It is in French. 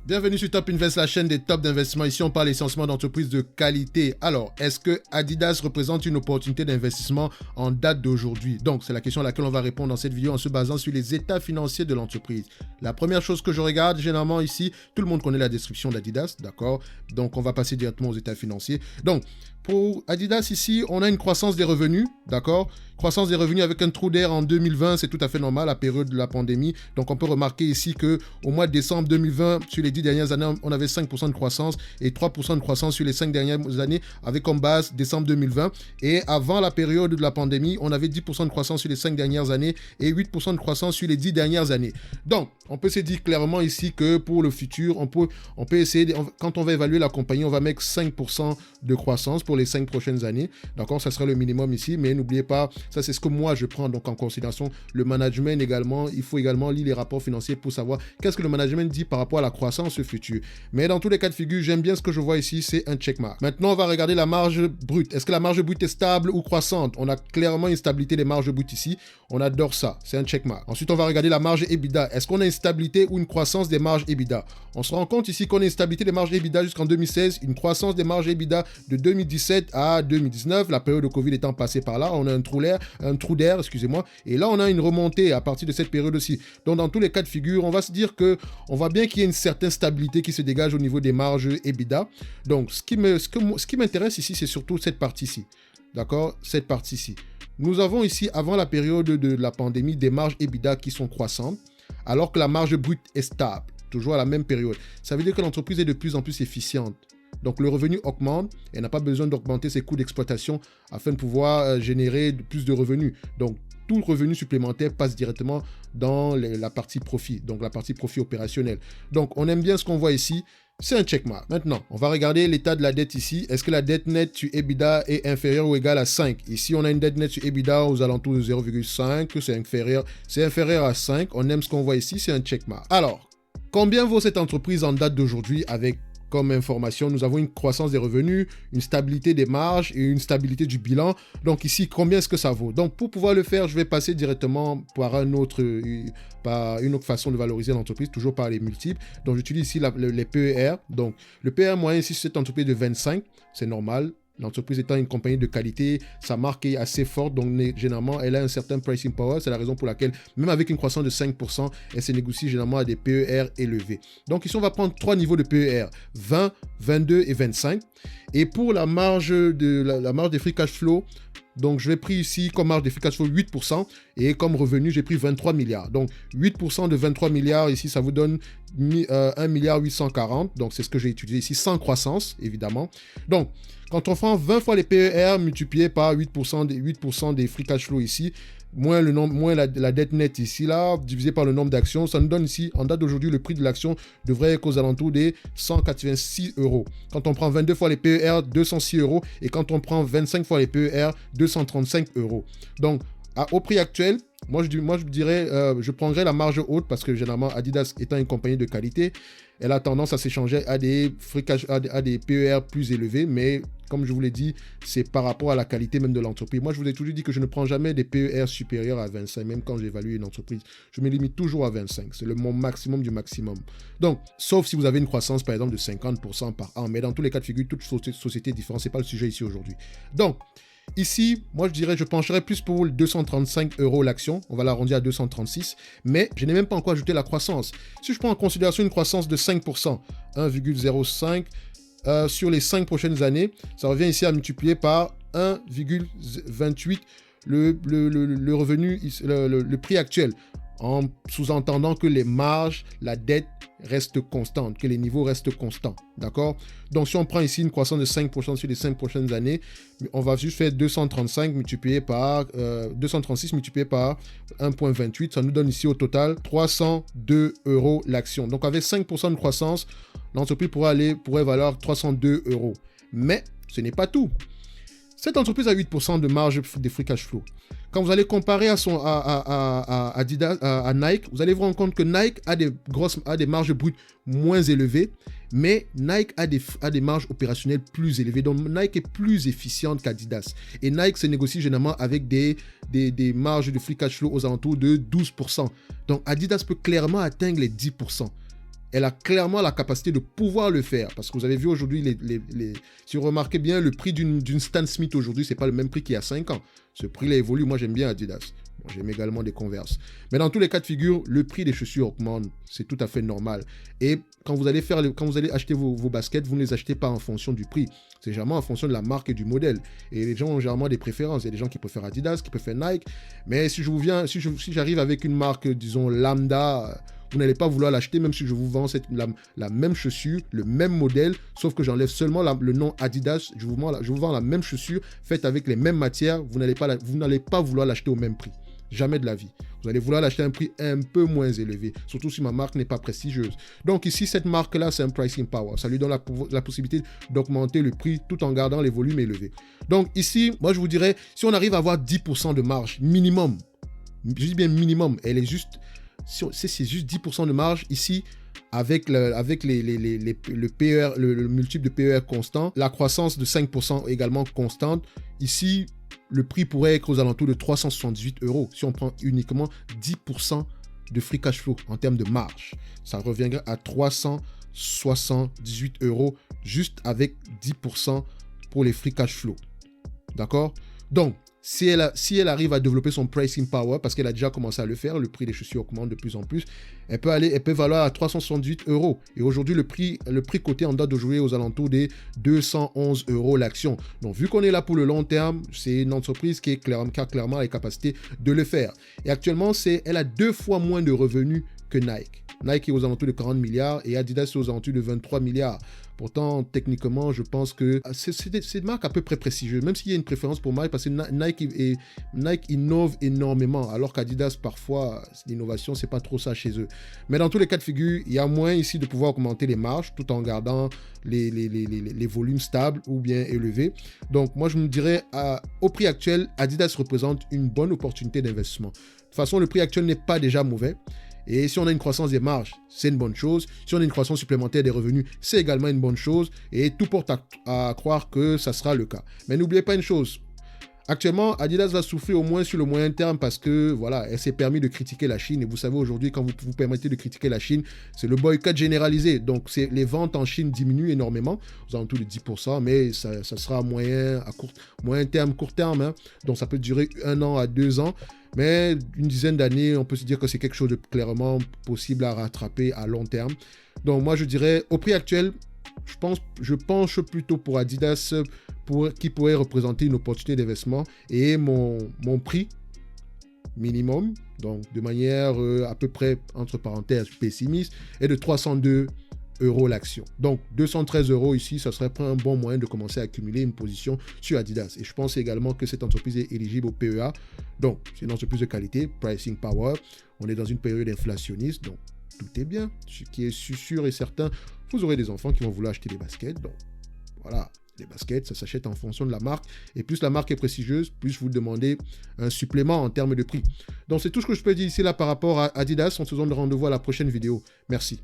Bienvenue sur Top Invest, la chaîne des tops d'investissement. Ici, on parle essentiellement d'entreprises de qualité. Alors, est-ce que Adidas représente une opportunité d'investissement en date d'aujourd'hui? Donc, c'est la question à laquelle on va répondre dans cette vidéo en se basant sur les états financiers de l'entreprise. La première chose que je regarde, généralement ici, tout le monde connaît la description d'Adidas, d'accord? Donc, on va passer directement aux états financiers. Donc, pour Adidas ici, on a une croissance des revenus, d'accord? Croissance des revenus avec un trou d'air en 2020, c'est tout à fait normal, la période de la pandémie. Donc, on peut remarquer ici qu'au mois de décembre 2020, sur les 10 dernières années, on avait 5% de croissance et 3% de croissance sur les 5 dernières années avec comme base décembre 2020. Et avant la période de la pandémie, on avait 10% de croissance sur les 5 dernières années et 8% de croissance sur les 10 dernières années. Donc, on peut se dire clairement ici que pour le futur, on peut essayer, quand on va évaluer la compagnie, on va mettre 5% de croissance pour les 5 prochaines années. D'accord, ça serait le minimum ici, mais n'oubliez pas, ça c'est ce que moi je prends donc en considération. Le management également, il faut également lire les rapports financiers pour savoir qu'est-ce que le management dit par rapport à la croissance future. Mais dans tous les cas de figure, j'aime bien ce que je vois ici, c'est un checkmark. Maintenant, on va regarder la marge brute. Est-ce que la marge brute est stable ou croissante? On a clairement une stabilité des marges brutes ici. On adore ça, c'est un checkmark. Ensuite, on va regarder la marge EBITDA. Est-ce qu'on a une stabilité ou une croissance des marges EBITDA? On se rend compte ici qu'on a une stabilité des marges EBITDA jusqu'en 2016, une croissance des marges EBITDA de 2017 à 2019, la période de Covid étant passée par là. On a un trou d'air, excusez-moi. Et là, on a une remontée à partir de cette période aussi. Donc, dans tous les cas de figure, on va se dire que on voit bien qu'il y a une certaine stabilité qui se dégage au niveau des marges EBITDA. Donc, ce qui m'intéresse ici, c'est surtout cette partie-ci. D'accord? Cette partie-ci. Nous avons ici, avant la période de la pandémie, des marges EBITDA qui sont croissantes, alors que la marge brute est stable, toujours à la même période. Ça veut dire que l'entreprise est de plus en plus efficiente. Donc, le revenu augmente et n'a pas besoin d'augmenter ses coûts d'exploitation afin de pouvoir générer plus de revenus. Donc, tout le revenu supplémentaire passe directement dans la partie profit, donc la partie profit opérationnel. Donc, on aime bien ce qu'on voit ici. C'est un checkmark. Maintenant, on va regarder l'état de la dette ici. Est-ce que la dette nette sur EBITDA est inférieure ou égale à 5? Ici, on a une dette nette sur EBITDA aux alentours de 0,5. C'est inférieur à 5. On aime ce qu'on voit ici. C'est un checkmark. Alors, combien vaut cette entreprise en date d'aujourd'hui avec comme information, nous avons une croissance des revenus, une stabilité des marges et une stabilité du bilan. Donc ici, combien est-ce que ça vaut? Donc pour pouvoir le faire, je vais passer directement par une autre façon de valoriser l'entreprise, toujours par les multiples. Donc j'utilise ici les PER. Donc le PER moyen ici, c'est cette entreprise de 25, c'est normal. L'entreprise étant une compagnie de qualité, sa marque est assez forte, donc généralement, elle a un certain pricing power. C'est la raison pour laquelle, même avec une croissance de 5%, elle se négocie généralement à des PER élevés. Donc ici, on va prendre 3 niveaux de PER, 20, 22 et 25. Et pour la marge des free cash flow, donc, je vais pris ici comme marge d'efficacité sur 8% et comme revenu, j'ai pris 23 milliards. Donc, 8% de 23 milliards ici, ça vous donne 1 milliard 840. Donc, c'est ce que j'ai utilisé ici, sans croissance, évidemment. Donc, quand on prend 20 fois les PER multiplié par 8% des free cash flow ici, moins la dette nette ici, là, divisé par le nombre d'actions, ça nous donne ici, en date d'aujourd'hui, le prix de l'action devrait être aux alentours des 186 €. Quand on prend 22 fois les PER, 206 €. Et quand on prend 25 fois les PER, 235 €. Donc, au prix actuel, moi je dirais, je prendrais la marge haute parce que généralement, Adidas étant une compagnie de qualité, elle a tendance à s'échanger à des PER plus élevés, mais comme je vous l'ai dit, c'est par rapport à la qualité même de l'entreprise. Moi, je vous ai toujours dit que je ne prends jamais des PER supérieurs à 25, même quand j'évalue une entreprise. Je me limite toujours à 25. C'est mon maximum du maximum. Donc, sauf si vous avez une croissance, par exemple, de 50% par an. Mais dans tous les cas de figure, toute société est différente. Ce n'est pas le sujet ici aujourd'hui. Donc, ici, moi, je pencherais plus pour 235 € l'action. On va l'arrondir à 236. Mais je n'ai même pas encore ajouté la croissance. Si je prends en considération une croissance de 5%, 1,05 sur les 5 prochaines années, ça revient ici à multiplier par 1,28 le revenu, le prix actuel, en sous-entendant que les marges, la dette reste constante, que les niveaux restent constants, d'accord? Donc, si on prend ici une croissance de 5% sur les 5 prochaines années, on va juste faire 236 multiplié par 1,28, ça nous donne ici au total 302 € l'action. Donc, avec 5% de croissance, l'entreprise pourrait valoir 302 €. Mais ce n'est pas tout. Cette entreprise a 8% de marge des free cash flow. Quand vous allez comparer à Adidas, à Nike, vous allez vous rendre compte que Nike a des marges brutes moins élevées, mais Nike a des marges opérationnelles plus élevées. Donc Nike est plus efficiente qu'Adidas. Et Nike se négocie généralement avec des marges de free cash flow aux alentours de 12%. Donc Adidas peut clairement atteindre les 10%. elle a clairement la capacité de pouvoir le faire. Parce que vous avez vu aujourd'hui, si vous remarquez bien, le prix d'une Stan Smith aujourd'hui, ce n'est pas le même prix qu'il y a 5 ans. Ce prix-là évolue. Moi, j'aime bien Adidas. Bon, j'aime également des Converse. Mais dans tous les cas de figure, le prix des chaussures augmente. C'est tout à fait normal. Et quand vous allez acheter vos baskets, vous ne les achetez pas en fonction du prix. C'est généralement en fonction de la marque et du modèle. Et les gens ont généralement des préférences. Il y a des gens qui préfèrent Adidas, qui préfèrent Nike. Mais si j'arrive avec une marque, disons, lambda, vous n'allez pas vouloir l'acheter, même si je vous vends la même chaussure, le même modèle, sauf que j'enlève seulement le nom Adidas. Je vous vends la même chaussure, faite avec les mêmes matières. Vous n'allez pas vouloir l'acheter au même prix. Jamais de la vie. Vous allez vouloir l'acheter à un prix un peu moins élevé, surtout si ma marque n'est pas prestigieuse. Donc ici, cette marque-là, c'est un pricing power. Ça lui donne la possibilité d'augmenter le prix tout en gardant les volumes élevés. Donc ici, moi je vous dirais, si on arrive à avoir 10% de marge minimum, je dis bien minimum, elle est juste, c'est juste 10% de marge ici, avec le PER, le multiple de PER constant, la croissance de 5% également constante. Ici, le prix pourrait être aux alentours de 378 € si on prend uniquement 10% de free cash flow en termes de marge. Ça reviendrait à 378 € juste avec 10% pour les free cash flow. D'accord? Donc, si elle arrive à développer son pricing power, parce qu'elle a déjà commencé à le faire, le prix des chaussures augmente de plus en plus, elle peut valoir à 378 €. Et aujourd'hui, le prix coté en date d'aujourd'hui aux alentours des 211 € l'action. Donc, vu qu'on est là pour le long terme, c'est une entreprise qui a clairement la capacité de le faire. Et actuellement, elle a 2 fois moins de revenus que Nike. Nike est aux alentours de 40 milliards et Adidas est aux alentours de 23 milliards. Pourtant, techniquement, je pense que c'est des marques à peu près prestigieuses, même s'il y a une préférence pour Nike, parce que Nike innove énormément, alors qu'Adidas, parfois, l'innovation, c'est pas trop ça chez eux. Mais dans tous les cas de figure, il y a moyen ici de pouvoir augmenter les marges tout en gardant les volumes stables ou bien élevés. Donc, moi, je me dirais, au prix actuel, Adidas représente une bonne opportunité d'investissement. De toute façon, le prix actuel n'est pas déjà mauvais. Et si on a une croissance des marges, c'est une bonne chose. Si on a une croissance supplémentaire des revenus, c'est également une bonne chose. Et tout porte à croire que ça sera le cas. Mais n'oubliez pas une chose. Actuellement, Adidas va souffrir au moins sur le moyen terme parce que, voilà, elle s'est permis de critiquer la Chine. Et vous savez, aujourd'hui, quand vous vous permettez de critiquer la Chine, c'est le boycott généralisé. Donc, les ventes en Chine diminuent énormément, aux alentours de 10%, mais ça sera moyen terme, court terme. Hein. Donc, ça peut durer 1 an à 2 ans. Mais une dizaine d'années, on peut se dire que c'est quelque chose de clairement possible à rattraper à long terme. Donc, moi, je dirais, au prix actuel, je penche plutôt pour Adidas qui pourrait représenter une opportunité d'investissement. Et mon prix minimum, donc de manière à peu près, entre parenthèses, pessimiste, est de 302 € l'action. Donc 213 € ici, ça serait un bon moyen de commencer à accumuler une position sur Adidas. Et je pense également que cette entreprise est éligible au PEA. Donc c'est une entreprise de qualité, pricing power. On est dans une période inflationniste, donc tout est bien. Ce qui est sûr et certain, vous aurez des enfants qui vont vouloir acheter des baskets. Donc voilà, les baskets, ça s'achète en fonction de la marque. Et plus la marque est prestigieuse, plus vous demandez un supplément en termes de prix. Donc c'est tout ce que je peux dire ici là par rapport à Adidas. On se donne rendez-vous à la prochaine vidéo. Merci.